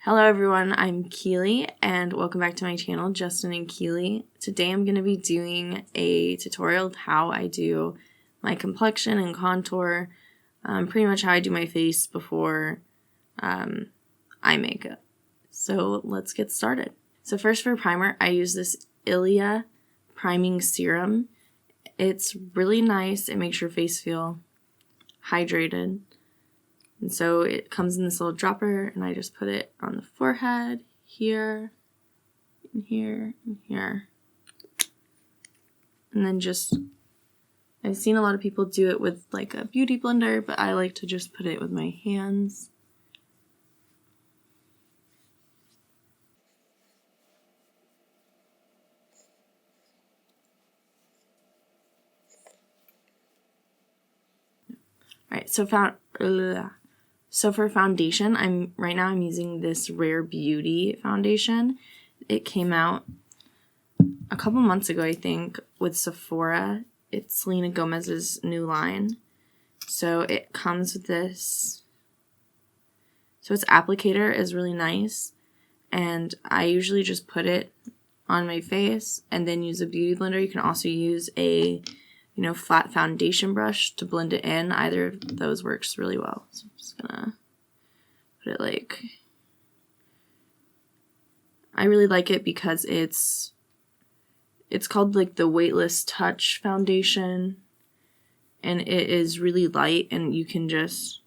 Hello everyone, I'm Keely and welcome back to my channel, Justin and Keely. Today I'm going to be doing a tutorial of how I do my complexion and contour, pretty much how I do my face before eye makeup. So let's get started. So first for primer, I use this Ilia priming serum. It's really nice, it makes your face feel hydrated. And so it comes in this little dropper, and I just put it on the forehead, here, and here, and here. And then I've seen a lot of people do it with like a beauty blender, but I like to just put it with my hands. Alright, so for foundation, I'm using this Rare Beauty foundation. It came out a couple months ago, I think, with Sephora. It's Selena Gomez's new line. So it comes with this. So its applicator is really nice, and I usually just put it on my face and then use a beauty blender. You can also use a flat foundation brush to blend it in. Either of those works really well. So I'm just gonna put it I really like it because it's called like the Weightless Touch foundation, and it is really light, and you can just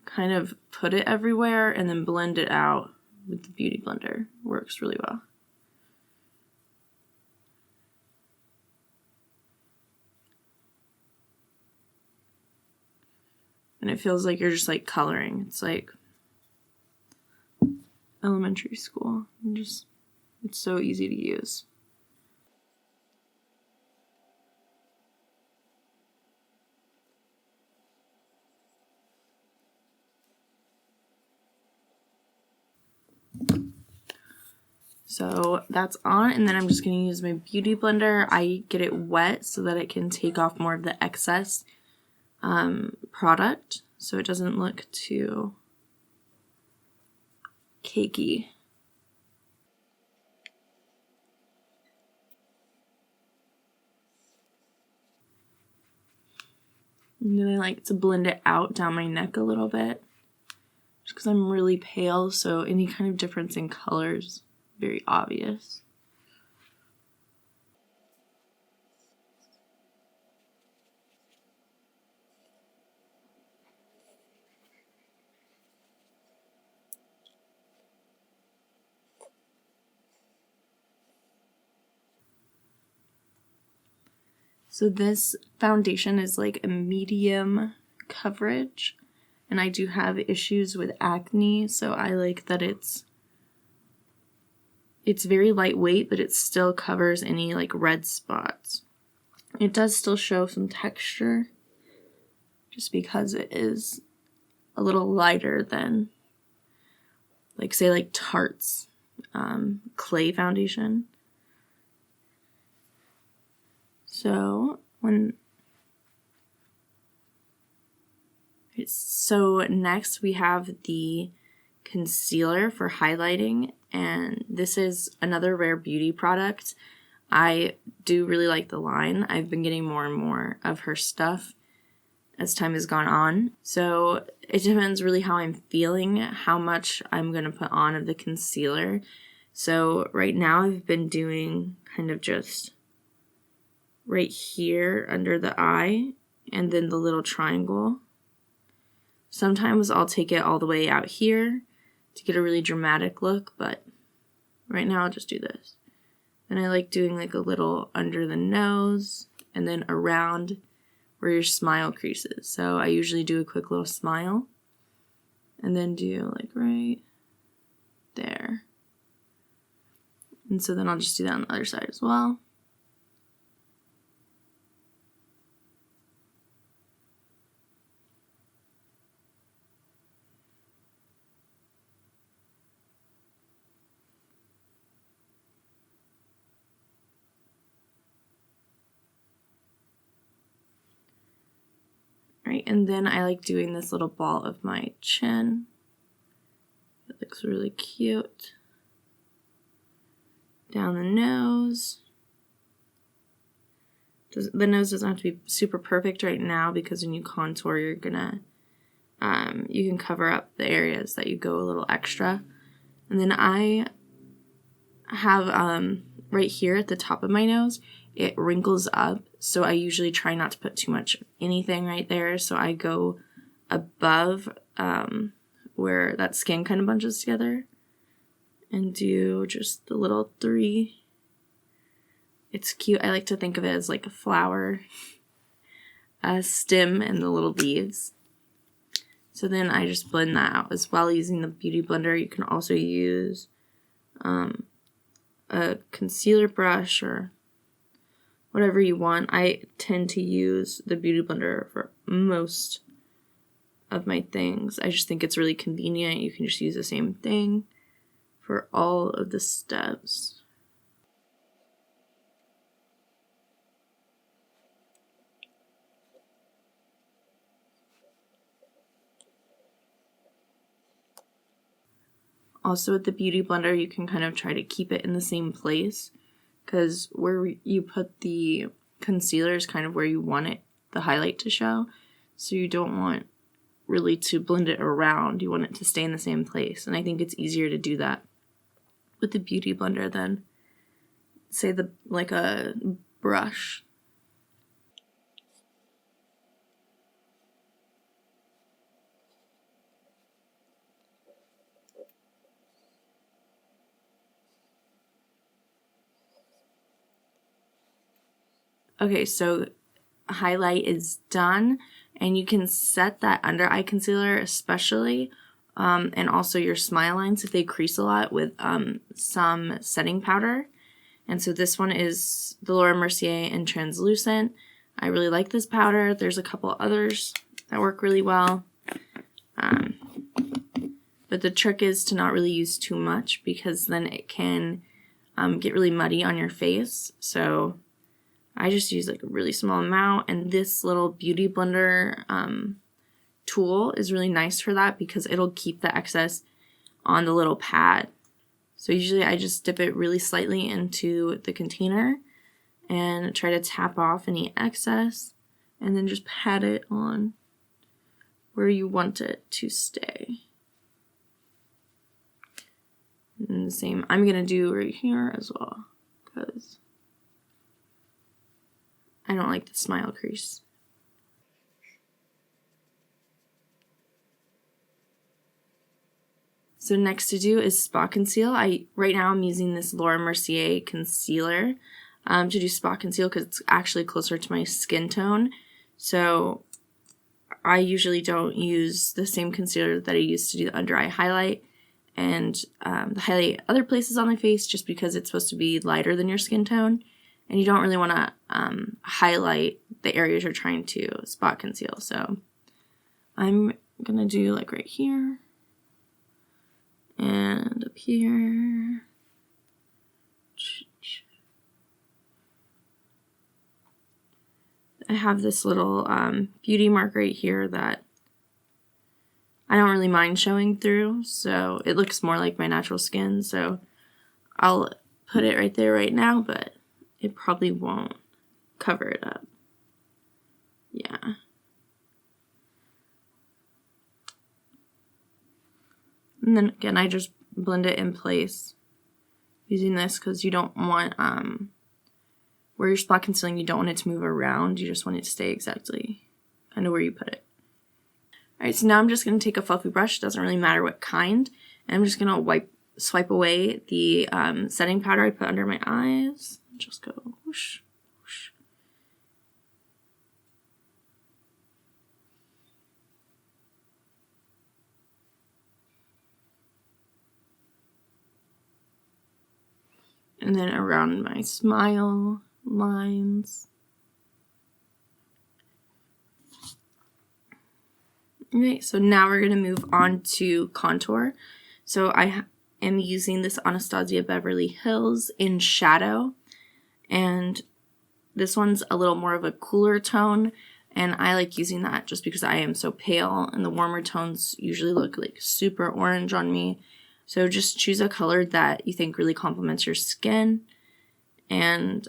kind of put it everywhere and then blend it out with the beauty blender. It works really well. And it feels like you're just like coloring. It's like elementary school. It's so easy to use. So that's on, and then I'm just going to use my beauty blender. I get it wet so that it can take off more of the excess product, so it doesn't look too cakey. And then I like to blend it out down my neck a little bit, just because I'm really pale, so any kind of difference in colors is very obvious. So this foundation is like a medium coverage, and I do have issues with acne, so I like that it's very lightweight, but it still covers any like red spots. It does still show some texture, just because it is a little lighter than like say like Tarte's clay foundation. So next we have the concealer for highlighting, and this is another Rare Beauty product. I do really like the line. I've been getting more and more of her stuff as time has gone on. So it depends really how I'm feeling, how much I'm going to put on of the concealer. So right now I've been doing kind of just right here under the eye and then the little triangle. Sometimes I'll take it all the way out here to get a really dramatic look, but right now I'll just do this. And I like doing like a little under the nose and then around where your smile creases. So I usually do a quick little smile and then do like right there. And so then I'll just do that on the other side as well. Right, and then I like doing this little ball of my chin. looks really cute. Down the nose. The nose doesn't have to be super perfect right now because when you contour, you're gonna, you can cover up the areas that you go a little extra. And then I have, right here at the top of my nose, it wrinkles up. So I usually try not to put too much of anything right there. So I go above, where that skin kind of bunches together and do just the little 3. It's cute. I like to think of it as like a flower, a stem and the little leaves. So then I just blend that out as well using the Beauty Blender. You can also use a concealer brush or whatever you want. I tend to use the Beauty Blender for most of my things. I just think it's really convenient. You can just use the same thing for all of the steps. Also with the Beauty Blender, you can kind of try to keep it in the same place because where you put the concealer is kind of where you want it, the highlight to show. So you don't want really to blend it around. You want it to stay in the same place. And I think it's easier to do that with the Beauty Blender than, say, like a brush. Okay, so highlight is done, and you can set that under eye concealer especially, and also your smile lines if they crease a lot with some setting powder. And so this one is the Laura Mercier in Translucent. I really like this powder. There's a couple others that work really well. But the trick is to not really use too much because then it can get really muddy on your face. So I just use like a really small amount, and this little Beauty Blender tool is really nice for that because it'll keep the excess on the little pad. So usually I just dip it really slightly into the container and try to tap off any excess and then just pat it on where you want it to stay. And the same I'm gonna do right here as well because I don't like the smile crease. So next to do is spot conceal. Right now I'm using this Laura Mercier concealer to do spot conceal because it's actually closer to my skin tone. So I usually don't use the same concealer that I use to do the under eye highlight and the highlight other places on my face just because it's supposed to be lighter than your skin tone. And you don't really want to highlight the areas you're trying to spot conceal. So I'm going to do like right here and up here. I have this little beauty mark right here that I don't really mind showing through. So it looks more like my natural skin. So I'll put it right there right now, but it probably won't cover it up. Yeah. And then again, I just blend it in place using this because you don't want, where you're spot concealing, you don't want it to move around. You just want it to stay exactly kind of where you put it. Alright, so now I'm just going to take a fluffy brush, doesn't really matter what kind, and I'm just going to swipe away the setting powder I put under my eyes. Just go whoosh, whoosh. And then around my smile lines. Okay, so now we're going to move on to contour. So I am using this Anastasia Beverly Hills in Shadow. And this one's a little more of a cooler tone, and I like using that just because I am so pale, and the warmer tones usually look like super orange on me. So just choose a color that you think really complements your skin and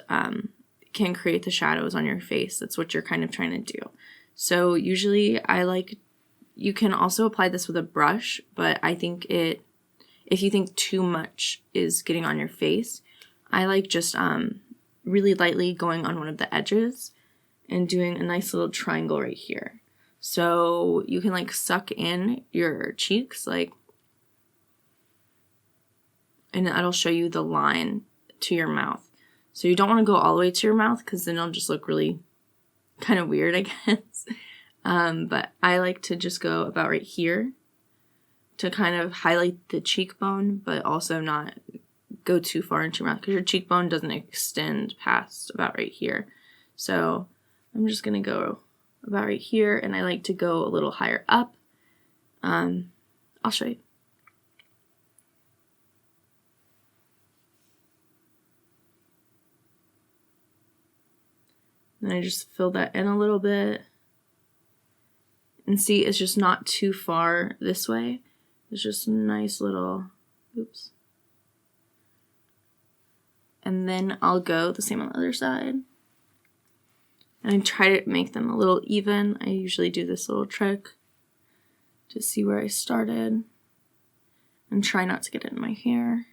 can create the shadows on your face. That's what you're kind of trying to do. So usually you can also apply this with a brush, but I think if you think too much is getting on your face, I like just really lightly going on one of the edges and doing a nice little triangle right here. So you can like suck in your cheeks, like, and that'll show you the line to your mouth. So you don't want to go all the way to your mouth because then it'll just look really kind of weird, I guess. But I like to just go about right here to kind of highlight the cheekbone, but also not go too far into your mouth because your cheekbone doesn't extend past about right here. So I'm just going to go about right here, and I like to go a little higher up. I'll show you. Then I just fill that in a little bit. And see, it's just not too far this way. It's just a nice little, oops. And then I'll go the same on the other side. And I try to make them a little even. I usually do this little trick to see where I started. And try not to get it in my hair.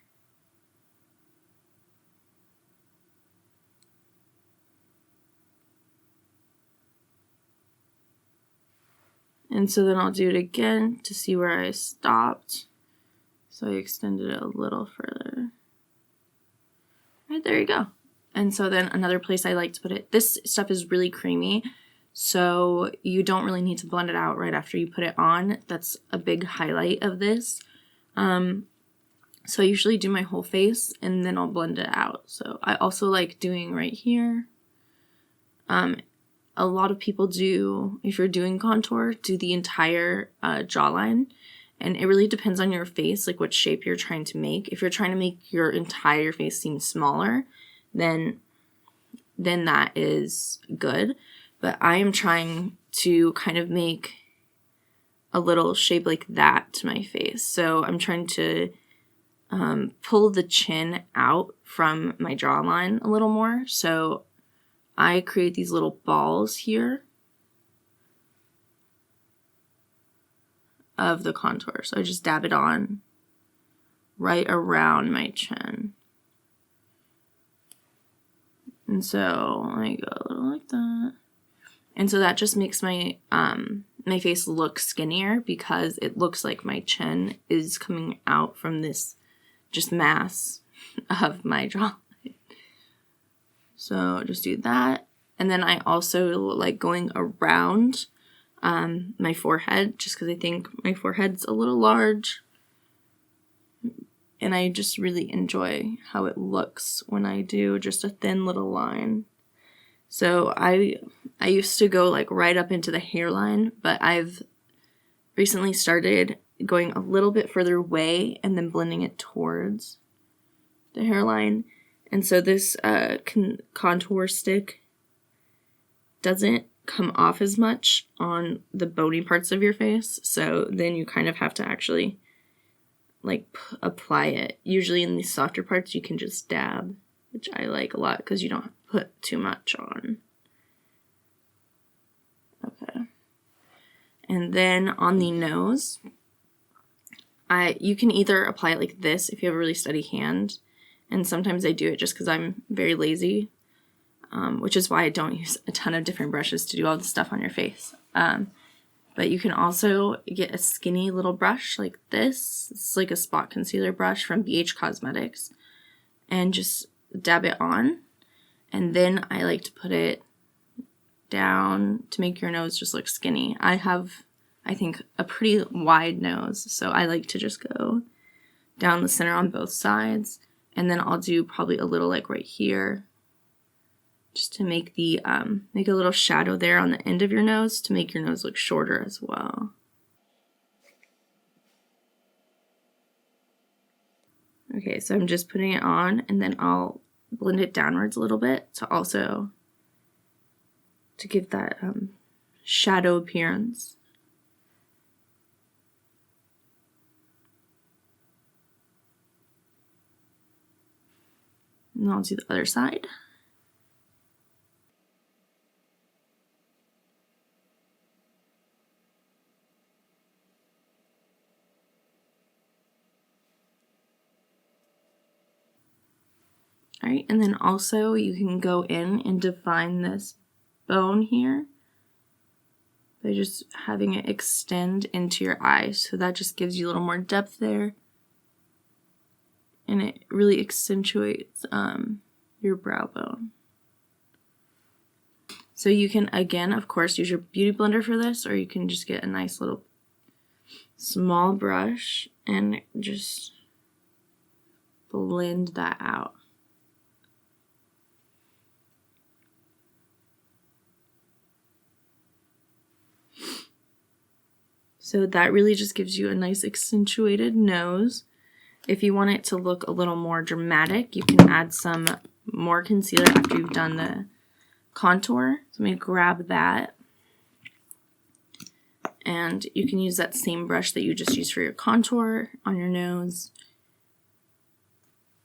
And so then I'll do it again to see where I stopped. So I extended it a little further. Right, there you go. And so then another place I like to put it, this stuff is really creamy, so you don't really need to blend it out right after you put it on. That's a big highlight of this. So I usually do my whole face and then I'll blend it out. So I also like doing right here. A lot of people do, if you're doing contour, do the entire jawline. And it really depends on your face, like what shape you're trying to make. If you're trying to make your entire face seem smaller, then that is good. But I am trying to kind of make a little shape like that to my face. So I'm trying to pull the chin out from my jawline a little more. So I create these little balls here of the contour. So I just dab it on right around my chin. And so I go a little like that. And so that just makes my my face look skinnier because it looks like my chin is coming out from this just mass of my jawline. So just do that. And then I also like going around my forehead just because I think my forehead's a little large. And I just really enjoy how it looks when I do just a thin little line. So I used to go like right up into the hairline, but I've recently started going a little bit further away and then blending it towards the hairline. And so this contour stick doesn't come off as much on the bony parts of your face. So then you kind of have to actually like apply it. Usually in the softer parts you can just dab, which I like a lot because you don't put too much on. Okay. And then on the nose, you can either apply it like this if you have a really steady hand. And sometimes I do it just because I'm very lazy, which is why I don't use a ton of different brushes to do all this stuff on your face. But you can also get a skinny little brush like this. It's like a spot concealer brush from BH Cosmetics. And just dab it on. And then I like to put it down to make your nose just look skinny. I have, I think, a pretty wide nose. So I like to just go down the center on both sides. And then I'll do probably a little like right here, just to make the make a little shadow there on the end of your nose to make your nose look shorter as well. Okay, so I'm just putting it on, and then I'll blend it downwards a little bit to give that shadow appearance. And I'll do the other side. All right, and then also you can go in and define this bone here by just having it extend into your eye. So that just gives you a little more depth there. And it really accentuates your brow bone. So you can, again, of course, use your beauty blender for this, or you can just get a nice little small brush and just blend that out. So that really just gives you a nice accentuated nose. If you want it to look a little more dramatic, you can add some more concealer after you've done the contour. So I'm going to grab that. And you can use that same brush that you just used for your contour on your nose.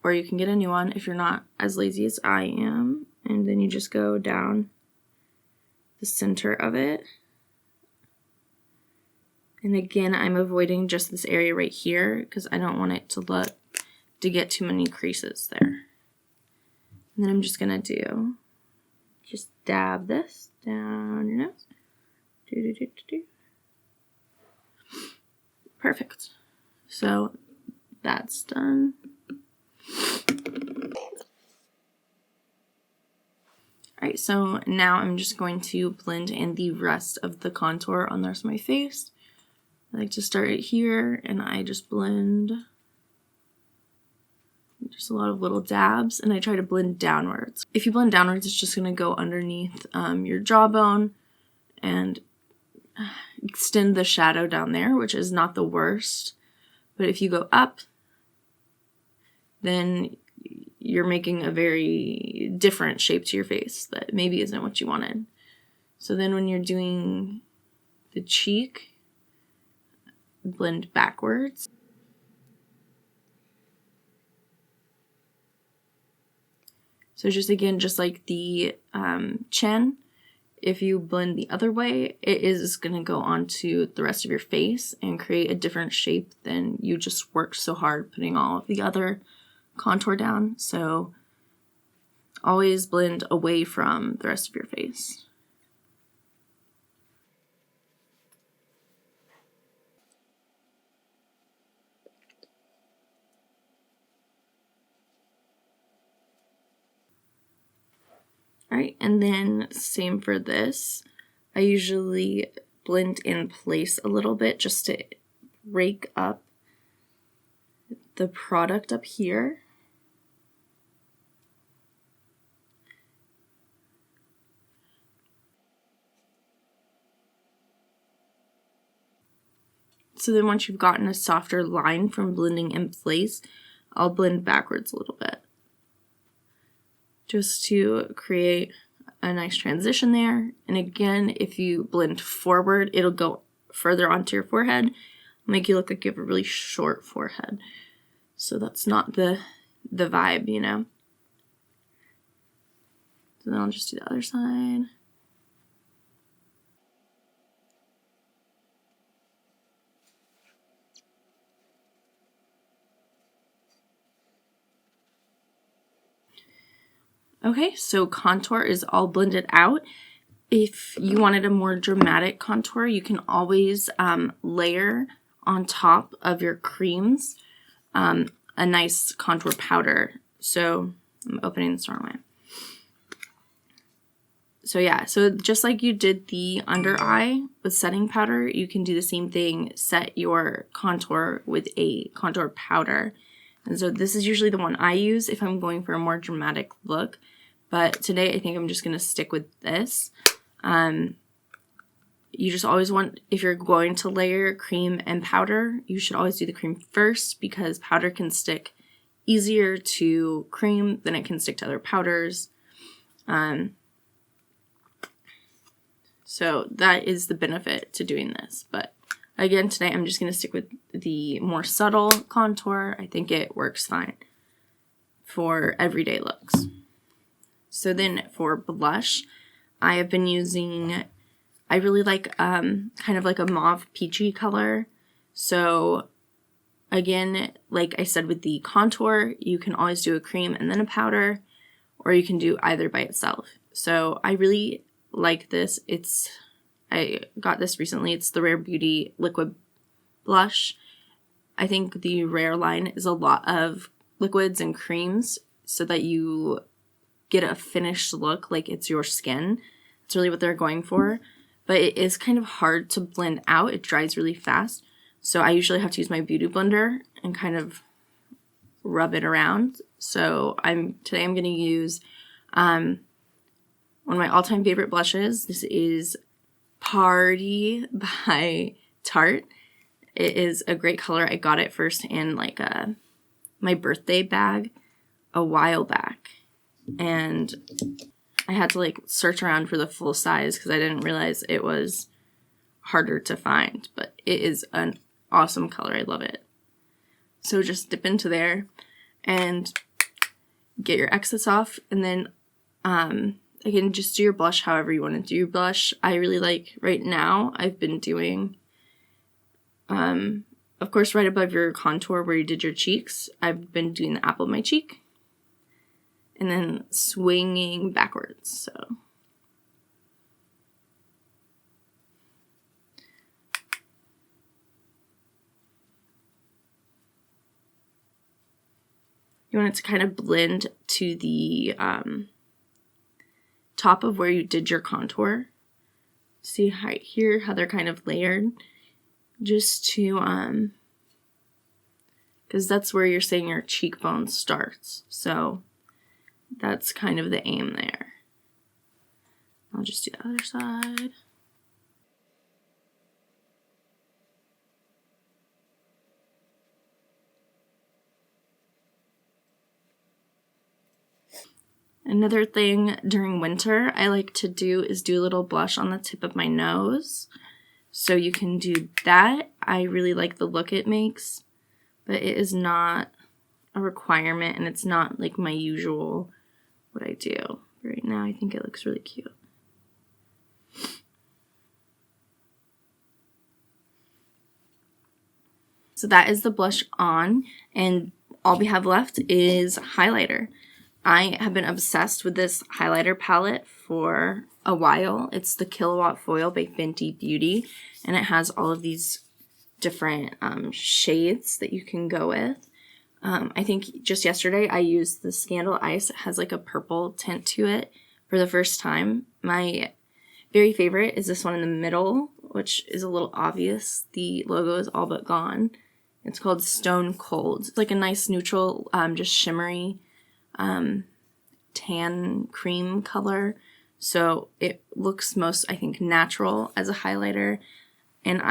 Or you can get a new one if you're not as lazy as I am. And then you just go down the center of it. And again, I'm avoiding just this area right here because I don't want it to get too many creases there. And then I'm just gonna just dab this down your nose. Perfect. So that's done. Alright, so now I'm just going to blend in the rest of the contour on the rest of my face. I like to start it here, and I just blend just a lot of little dabs, and I try to blend downwards. If you blend downwards, it's just going to go underneath your jawbone and extend the shadow down there, which is not the worst. But if you go up, then you're making a very different shape to your face that maybe isn't what you wanted. So then when you're doing the cheek, blend backwards. So just again, just like the chin, if you blend the other way, it is going to go onto the rest of your face and create a different shape than you just worked so hard putting all of the other contour down. So always blend away from the rest of your face. Alright, and then same for this. I usually blend in place a little bit just to rake up the product up here. So then once you've gotten a softer line from blending in place, I'll blend backwards a little bit, just to create a nice transition there. And again, if you blend forward, it'll go further onto your forehead, make you look like you have a really short forehead. So that's not the vibe, you know. So then I'll just do the other side. Okay, so contour is all blended out. If you wanted a more dramatic contour, you can always layer on top of your creams a nice contour powder. So I'm opening this wrong way. So yeah, so just like you did the under eye with setting powder, you can do the same thing, set your contour with a contour powder. And so this is usually the one I use if I'm going for a more dramatic look. But today I think I'm just going to stick with this. You just always want, if you're going to layer cream and powder, you should always do the cream first because powder can stick easier to cream than it can stick to other powders. So that is the benefit to doing this. But again, today I'm just going to stick with the more subtle contour. I think it works fine for everyday looks. So then for blush, I have been using, I really like kind of like a mauve peachy color. So again, like I said with the contour, you can always do a cream and then a powder, or you can do either by itself. So I really like this. I got this recently. It's the Rare Beauty Liquid Blush. I think the Rare line is a lot of liquids and creams so that you get a finished look like it's your skin. That's really what they're going for. But it is kind of hard to blend out. It dries really fast. So I usually have to use my beauty blender and kind of rub it around. So today I'm going to use one of my all-time favorite blushes. This is Party by Tarte. It is a great color. I got it first in like my birthday bag a while back. And I had to like search around for the full size because I didn't realize it was harder to find. But it is an awesome color. I love it. So just dip into there and get your excess off. And then again, just do your blush however you want to do your blush. I really like, right now, I've been doing, of course, right above your contour where you did your cheeks, I've been doing the apple of my cheek. And then swinging backwards, so. You want it to kind of blend to the top of where you did your contour. See right here how they're kind of layered? Just to, because that's where you're saying your cheekbone starts. So that's kind of the aim there. I'll just do the other side. Another thing during winter I like to do is do a little blush on the tip of my nose. So you can do that. I really like the look it makes, but it is not a requirement and it's not like my usual what I do. Right now I think it looks really cute. So that is the blush on, and all we have left is highlighter. I have been obsessed with this highlighter palette for a while. It's the Kilowatt Foil by Fenty Beauty, and it has all of these different shades that you can go with. I think just yesterday I used the Scandal Ice. It has like a purple tint to it for the first time. My very favorite is this one in the middle, which is a little obvious. The logo is all but gone. It's called Stone Cold. It's like a nice neutral, just shimmery tan cream color. So it looks most, I think, natural as a highlighter. And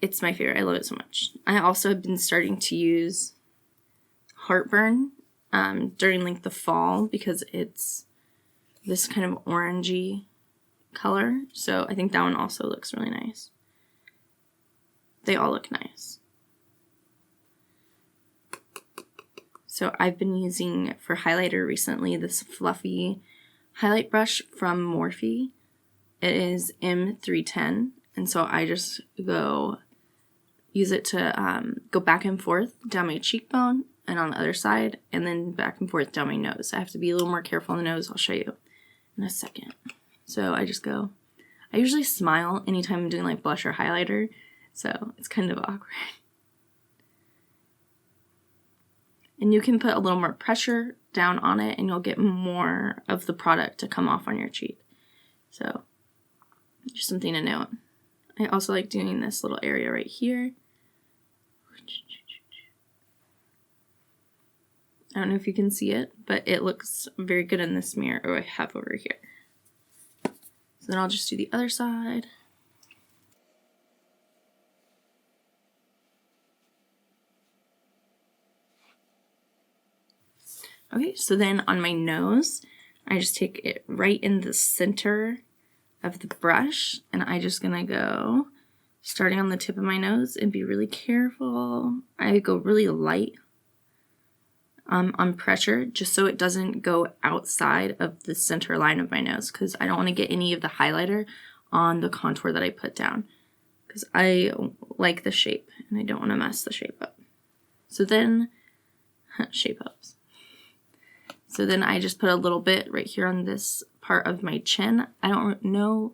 it's my favorite. I love it so much. I also have been starting to use Heartburn during like the fall because it's this kind of orangey color. So I think that one also looks really nice. They all look nice. So I've been using for highlighter recently this fluffy highlight brush from Morphe. It is M310, and so I just use it to go back and forth down my cheekbone and on the other side, and then back and forth down my nose. I have to be a little more careful on the nose. I'll show you in a second. So I usually smile anytime I'm doing like blush or highlighter, so it's kind of awkward. And you can put a little more pressure down on it and you'll get more of the product to come off on your cheek. So, just something to note. I also like doing this little area right here. I don't know if you can see it, but it looks very good in this mirror I have over here. So then I'll just do the other side. Okay, so then on my nose, I just take it right in the center of the brush, and I'm just gonna go starting on the tip of my nose and be really careful. I go really light on pressure, just so it doesn't go outside of the center line of my nose, because I don't want to get any of the highlighter on the contour that I put down, because I like the shape and I don't want to mess the shape up. So then, shape ups. So then I just put a little bit right here on this part of my chin. I don't know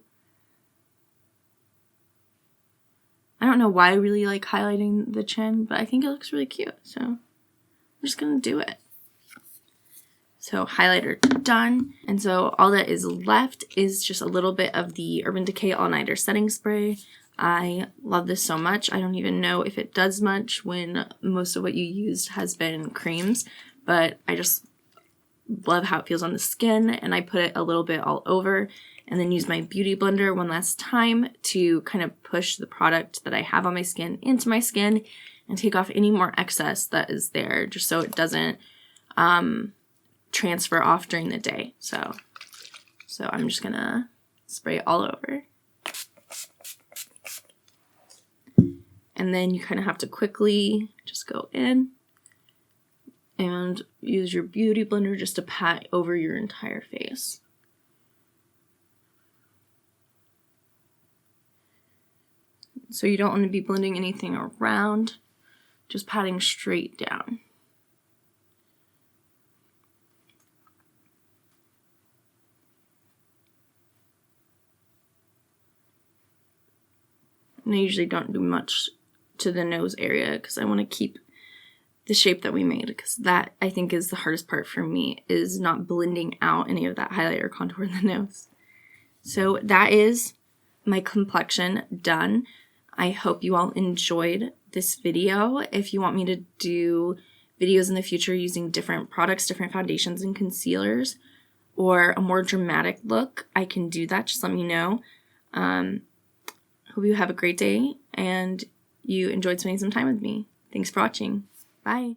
why I really like highlighting the chin, but I think it looks really cute, so I'm just gonna do it. So highlighter done, and so all that is left is just a little bit of the Urban Decay All Nighter setting spray. I love this so much. I don't even know if it does much when most of what you used has been creams, but I just love how it feels on the skin, and I put it a little bit all over, and then use my beauty blender one last time to kind of push the product that I have on my skin into my skin and take off any more excess that is there, just so it doesn't transfer off during the day. So I'm just gonna spray it all over. And then you kind of have to quickly just go in and use your beauty blender just to pat over your entire face. So you don't want to be blending anything around, just patting straight down. And I usually don't do much to the nose area because I want to keep the shape that we made, because that, I think, is the hardest part for me, is not blending out any of that highlighter contour in the nose. So that is my complexion done. I hope you all enjoyed this video. If you want me to do videos in the future using different products, different foundations and concealers, or a more dramatic look, I can do that. Just let me know. Hope you have a great day and you enjoyed spending some time with me. Thanks for watching. Bye.